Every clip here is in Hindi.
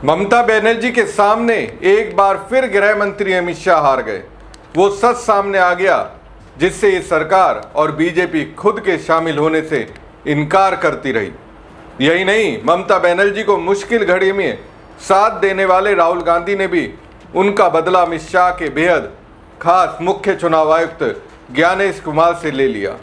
ममता बनर्जी के सामने एक बार फिर गृह मंत्री अमित शाह हार गए। वो सच सामने आ गया जिससे ये सरकार और बीजेपी खुद के शामिल होने से इनकार करती रही। यही नहीं, ममता बनर्जी को मुश्किल घड़ी में साथ देने वाले राहुल गांधी ने भी उनका बदला अमित शाह के बेहद खास मुख्य चुनाव आयुक्त ज्ञानेश कुमार से ले लिया।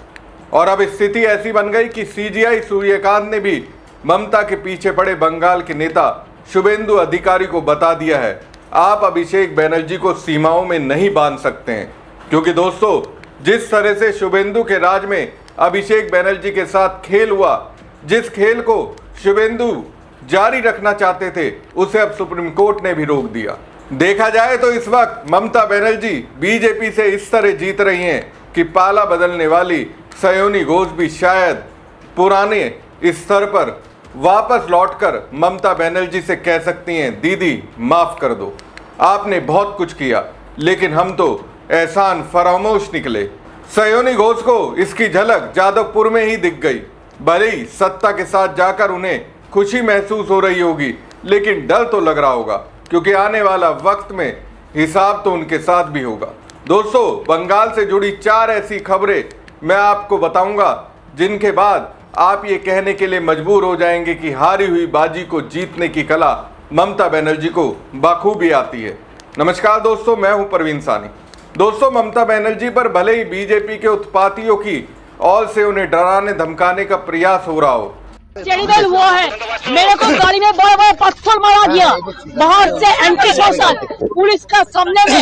और अब स्थिति ऐसी बन गई कि सीजीआई सूर्यकांत ने भी ममता के पीछे पड़े बंगाल के नेता शुभेंदु अधिकारी को बता दिया है, आप अभिषेक बनर्जी को सीमाओं में नहीं बांध सकते हैं। क्योंकि दोस्तों, जिस तरह से शुभेंदु के राज में अभिषेक बनर्जी के साथ खेल हुआ, जिस खेल को शुभेंदु जारी रखना चाहते थे, उसे अब सुप्रीम कोर्ट ने भी रोक दिया। देखा जाए तो इस वक्त ममता बनर्जी बीजेपी से इस तरह जीत रही हैं कि पाला बदलने वाली सयोनी घोष भी शायद पुराने स्तर पर वापस लौटकर ममता बनर्जी से कह सकती हैं, दीदी माफ कर दो, आपने बहुत कुछ किया लेकिन हम तो एहसान फरामोश निकले। सयोनी घोष को इसकी झलक जादवपुर में ही दिख गई। भले ही सत्ता के साथ जाकर उन्हें खुशी महसूस हो रही होगी, लेकिन डर तो लग रहा होगा, क्योंकि आने वाला वक्त में हिसाब तो उनके साथ भी होगा। दोस्तों, बंगाल से जुड़ी 4 ऐसी खबरें मैं आपको बताऊंगा जिनके बाद आप ये कहने के लिए मजबूर हो जाएंगे कि हारी हुई बाजी को जीतने की कला ममता बनर्जी को बखूबी आती है। नमस्कार दोस्तों, मैं हूं परवीन सानी। दोस्तों, ममता बनर्जी पर भले ही बीजेपी के उत्पातियों की ओर से उन्हें डराने धमकाने का प्रयास हो रहा हो, टेरिबल वो है, मेरे को गाड़ी में बड़ा बड़ा पत्थर मारा गया बाहर से, एंटी सोशल पुलिस का सामने में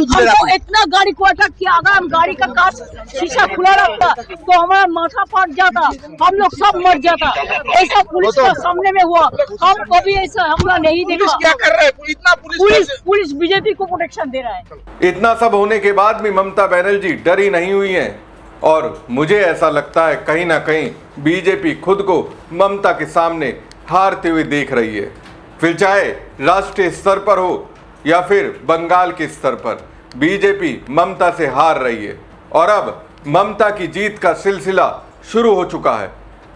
हमको इतना गाड़ी को अटैक किया। अगर हम गाड़ी का कांच शीशा खुला रखता तो हमारा माथा फट जाता, हम लोग सब मर जाता। ऐसा पुलिस का सामने में हुआ, हम कभी ऐसा हमला नहीं देखा। क्या कर रहा है इतना? पुलिस बीजेपी को प्रोटेक्शन दे रहा है। इतना सब होने के बाद भी ममता बनर्जी डरी नहीं हुई है। और मुझे ऐसा लगता है कहीं ना कहीं बीजेपी खुद को ममता के सामने हारते हुए देख रही है। फिर चाहे राष्ट्रीय स्तर पर हो या फिर बंगाल के स्तर पर, बीजेपी ममता से हार रही है। और अब ममता की जीत का सिलसिला शुरू हो चुका है।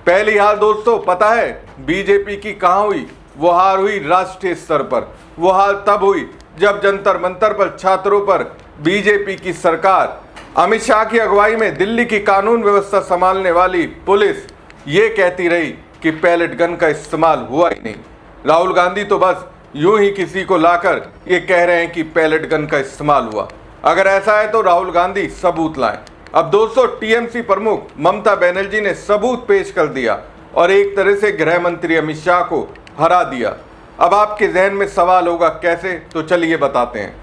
पहली हार दोस्तों पता है बीजेपी की कहाँ हुई? वो हार हुई राष्ट्रीय स्तर पर। वो हार तब हुई जब जंतर मंतर पर छात्रों पर बीजेपी की सरकार अमित शाह की अगुवाई में दिल्ली की कानून व्यवस्था संभालने वाली पुलिस ये कहती रही कि पैलेट गन का इस्तेमाल हुआ ही नहीं। राहुल गांधी तो बस यूं ही किसी को लाकर ये कह रहे हैं कि पैलेट गन का इस्तेमाल हुआ। अगर ऐसा है तो राहुल गांधी सबूत लाएं। अब दोस्तों, टीएमसी प्रमुख ममता बनर्जी ने सबूत पेश कर दिया और एक तरह से गृह मंत्री अमित शाह को हरा दिया। अब आपके जहन में सवाल होगा कैसे, तो चलिए बताते हैं।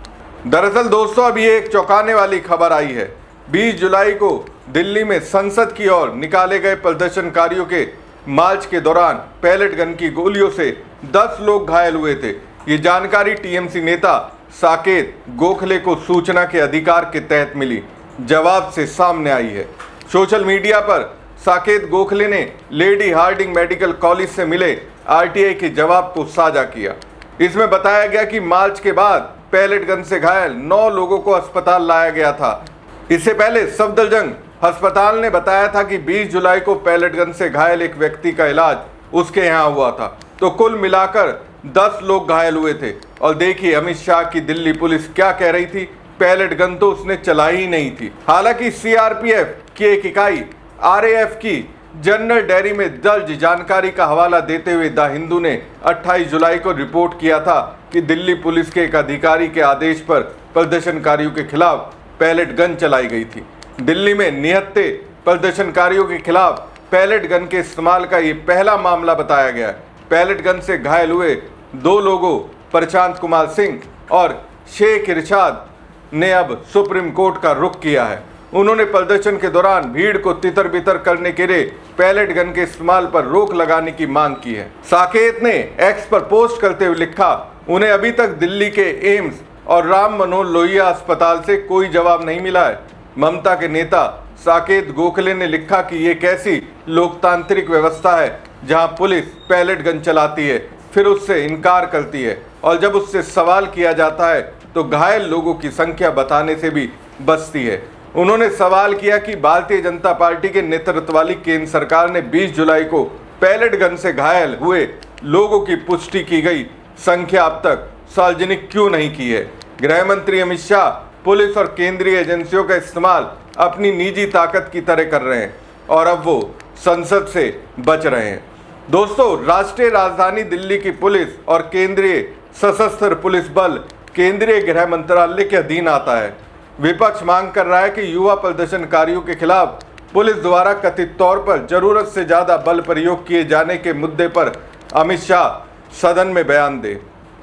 दरअसल दोस्तों, अभी एक चौंकाने वाली खबर आई है। 20 जुलाई को दिल्ली में संसद की ओर निकाले गए प्रदर्शनकारियों के मार्च के दौरान पैलेट गन की गोलियों से 10 लोग घायल हुए थे। ये जानकारी टीएमसी नेता साकेत गोखले को सूचना के अधिकार के तहत मिली जवाब से सामने आई है। सोशल मीडिया पर साकेत गोखले ने लेडी हार्डिंग मेडिकल कॉलेज से मिले आरटीआई के जवाब को साझा किया। इसमें बताया गया कि मार्च के बाद पैलेट गन से घायल 9 लोगों को अस्पताल लाया गया था। इससे पहले सफदरजंग अस्पताल ने बताया था कि 20 जुलाई को पैलेट गन से घायल एक व्यक्ति का इलाज उसके यहाँ हुआ था। तो कुल मिलाकर 10 लोग घायल हुए थे। और देखिए अमित शाह की दिल्ली पुलिस क्या कह रही थी, पैलेट गन तो उसने चलाई ही नहीं थी। हालांकि सीआरपीएफ की एक इकाई आरएएफ की जनरल डायरी में दर्ज जानकारी का हवाला देते हुए द हिंदू ने 28 जुलाई को रिपोर्ट किया था कि दिल्ली पुलिस के एक अधिकारी के आदेश पर प्रदर्शनकारियों के खिलाफ पैलेट गन चलाई गई थी। दिल्ली में निहत्थे प्रदर्शनकारियों के खिलाफ पैलेट गन के इस्तेमाल का ये पहला मामला बताया गया है। पैलेट गन से घायल हुए 2 लोगों प्रशांत कुमार सिंह और शेख इरशाद ने अब सुप्रीम कोर्ट का रुख किया है। उन्होंने प्रदर्शन के दौरान भीड़ को तितर बितर करने के लिए पैलेट गन के इस्तेमाल पर रोक लगाने की मांग की है। साकेत ने एक्स पर पोस्ट करते हुए लिखा, उन्हें अभी तक दिल्ली के एम्स और राम मनोहर लोहिया अस्पताल से कोई जवाब नहीं मिला है। ममता के नेता साकेत गोखले ने लिखा कि ये कैसी लोकतांत्रिक व्यवस्था है जहां पुलिस पैलेट गन चलाती है, फिर उससे इनकार करती है, और जब उससे सवाल किया जाता है तो घायल लोगों की संख्या बताने से भी बचती है। उन्होंने सवाल किया कि भारतीय जनता पार्टी के नेतृत्व वाली केंद्र सरकार ने 20 जुलाई को पैलेट गन से घायल हुए लोगों की पुष्टि की गई संख्या अब तक सार्वजनिक क्यों नहीं की है? गृह मंत्री अमित शाह पुलिस और केंद्रीय एजेंसियों का इस्तेमाल अपनी निजी ताकत की तरह कर रहे हैं और अब वो संसद से बच रहे हैं। दोस्तों, राष्ट्रीय राजधानी दिल्ली की पुलिस और केंद्रीय सशस्त्र पुलिस बल केंद्रीय गृह मंत्रालय के अधीन आता है। विपक्ष मांग कर रहा है कि युवा प्रदर्शनकारियों के खिलाफ पुलिस द्वारा कथित तौर पर जरूरत से ज्यादा बल प्रयोग किए जाने के मुद्दे पर अमित शाह सदन में बयान दे।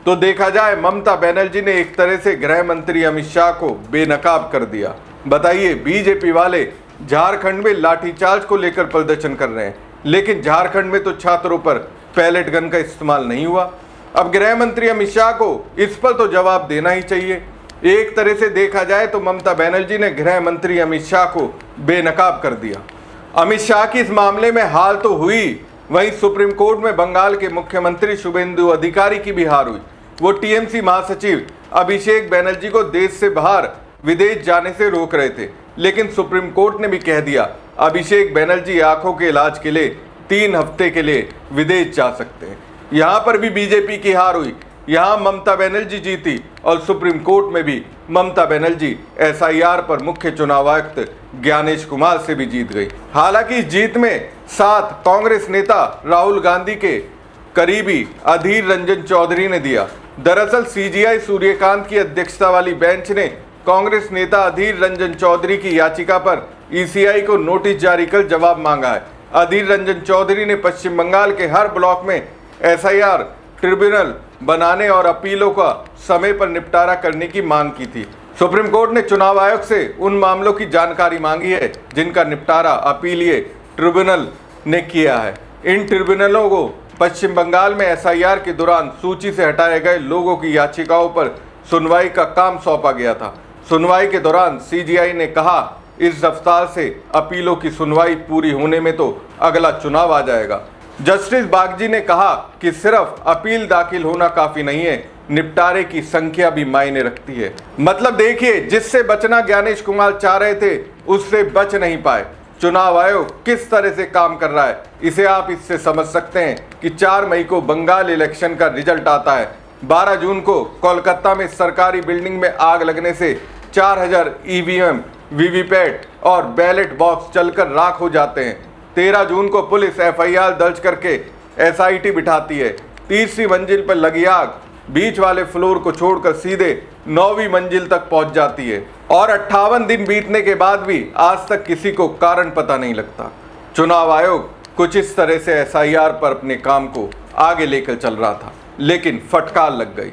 तो देखा जाए, ममता बनर्जी ने एक तरह से गृह मंत्री अमित शाह को बेनकाब कर दिया। बताइए, बीजेपी वाले झारखंड में लाठीचार्ज को लेकर प्रदर्शन कर रहे हैं, लेकिन झारखंड में तो छात्रों पर पैलेट गन का इस्तेमाल नहीं हुआ। अब गृह मंत्री अमित शाह को इस पर तो जवाब देना ही चाहिए। एक तरह से देखा जाए तो ममता बनर्जी ने गृह मंत्री अमित शाह को बेनकाब कर दिया। अमित शाह की इस मामले में हार तो हुई, वहीं सुप्रीम कोर्ट में बंगाल के मुख्यमंत्री शुभेंदु अधिकारी की भी हार हुई। वो टीएमसी महासचिव अभिषेक बनर्जी को देश से बाहर विदेश जाने से रोक रहे थे, लेकिन सुप्रीम कोर्ट ने भी कह दिया अभिषेक बनर्जी आंखों के इलाज के लिए 3 हफ्ते के लिए विदेश जा सकते हैं। यहाँ पर भी बीजेपी की हार हुई। यहाँ ममता बनर्जी जीती और सुप्रीम कोर्ट में भी ममता बनर्जी एसआईआर पर मुख्य चुनाव आयुक्त ज्ञानेश कुमार से भी जीत गई। हालांकि इस जीत में साथ कांग्रेस नेता राहुल गांधी के करीबी अधीर रंजन चौधरी ने दिया। दरअसल सीजीआई सूर्यकांत की अध्यक्षता वाली बेंच ने कांग्रेस नेता अधीर रंजन चौधरी की याचिका पर ईसीआई को नोटिस जारी कर जवाब मांगा है। अधीर रंजन चौधरी ने पश्चिम बंगाल के हर ब्लॉक में एसआईआर ट्रिब्यूनल बनाने और अपीलों का समय पर निपटारा करने की मांग की थी। सुप्रीम कोर्ट ने चुनाव आयोग से उन मामलों की जानकारी मांगी है जिनका निपटारा अपीलीय ट्रिब्यूनल ने किया है। इन ट्रिब्यूनलों को पश्चिम बंगाल में एसआईआर के दौरान सूची से हटाए गए लोगों की याचिकाओं पर सुनवाई का काम सौंपा गया था। सुनवाई के दौरान सीजीआई ने कहा, इस रफ्तार से अपीलों की सुनवाई पूरी होने में तो अगला चुनाव आ जाएगा। जस्टिस बागजी ने कहा कि सिर्फ अपील दाखिल होना काफी नहीं है, निपटारे की संख्या भी मायने रखती है। मतलब देखिए, जिससे बचना ज्ञानेश कुमार चाह रहे थे उससे बच नहीं पाए। चुनाव आयोग किस तरह से काम कर रहा है, इसे आप इससे समझ सकते हैं कि 4 मई को बंगाल इलेक्शन का रिजल्ट आता है। 12 जून को कोलकाता में सरकारी बिल्डिंग में आग लगने से 4000 ईवीएम, वीवीपैट और बैलेट बॉक्स जलकर राख हो जाते हैं। 13 जून को पुलिस एफआईआर दर्ज करके एसआईटी बिठाती है। 30वीं मंजिल पर लगी आग बीच वाले फ्लोर को छोड़कर सीधे 9वीं मंजिल तक पहुंच जाती है और 58 दिन बीतने के बाद भी आज तक किसी को कारण पता नहीं लगता। चुनाव आयोग कुछ इस तरह से एसआईआर पर अपने काम को आगे लेकर चल रहा था, लेकिन फटकार लग गई।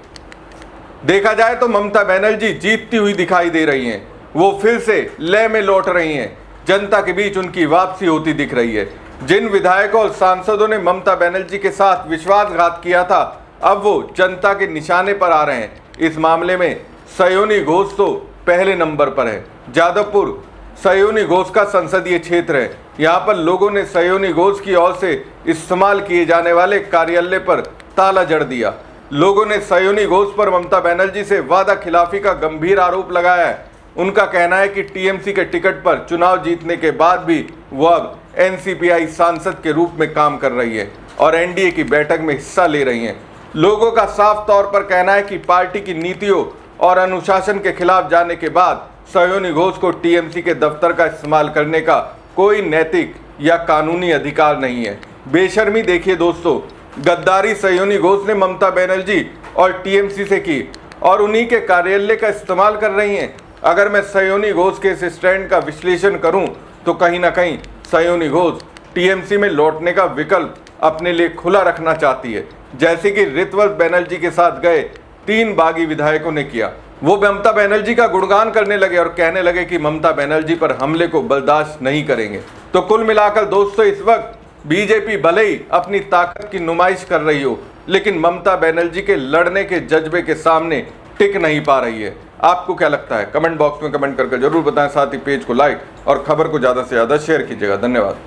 देखा जाए तो ममता बनर्जी जीतती हुई दिखाई दे रही हैं। वो फिर से लय में लौट रही हैं। जनता के बीच उनकी वापसी होती दिख रही है। जिन विधायकों और सांसदों ने ममता बनर्जी के साथ विश्वासघात किया था, अब वो जनता के निशाने पर आ रहे हैं। इस मामले में सयोनी घोष तो पहले नंबर पर है। जादवपुर सयोनी घोष का संसदीय क्षेत्र है। यहाँ पर लोगों ने सयोनी घोष की ओर से इस्तेमाल किए जाने वाले कार्यालय पर ताला जड़ दिया। लोगों ने सयोनी घोष पर ममता बनर्जी से वादा खिलाफी का गंभीर आरोप लगाया है। उनका कहना है कि टीएमसी के टिकट पर चुनाव जीतने के बाद भी वो अब एनसीपीआई सांसद के रूप में काम कर रही है और एनडीए की बैठक में हिस्सा ले रही हैं। लोगों का साफ तौर पर कहना है कि पार्टी की नीतियों और अनुशासन के खिलाफ जाने के बाद सयोनी घोष को टीएमसी के दफ्तर का इस्तेमाल करने का कोई नैतिक या कानूनी अधिकार नहीं है। बेशर्मी देखिए दोस्तों, गद्दारी सयोनी घोष ने ममता बनर्जी और टीएमसी से की और उन्हीं के कार्यालय का इस्तेमाल कर रही हैं। अगर मैं सयोनी घोष के इस स्टैंड का विश्लेषण करूं तो कहीं ना कहीं सयोनी घोष टीएमसी में लौटने का विकल्प अपने लिए खुला रखना चाहती है, जैसे कि ऋतवत बनर्जी के साथ गए 3 बागी विधायकों ने किया। वो ममता बनर्जी का गुणगान करने लगे और कहने लगे कि ममता बनर्जी पर हमले को बर्दाश्त नहीं करेंगे। तो कुल मिलाकर दोस्तों, इस वक्त बीजेपी भले ही अपनी ताकत की नुमाइश कर रही हो, लेकिन ममता बनर्जी के लड़ने के जज्बे के सामने टिक नहीं पा रही है। आपको क्या लगता है? कमेंट बॉक्स में कमेंट करके जरूर बताएं। साथ ही पेज को लाइक और खबर को ज़्यादा से ज़्यादा शेयर कीजिएगा। धन्यवाद।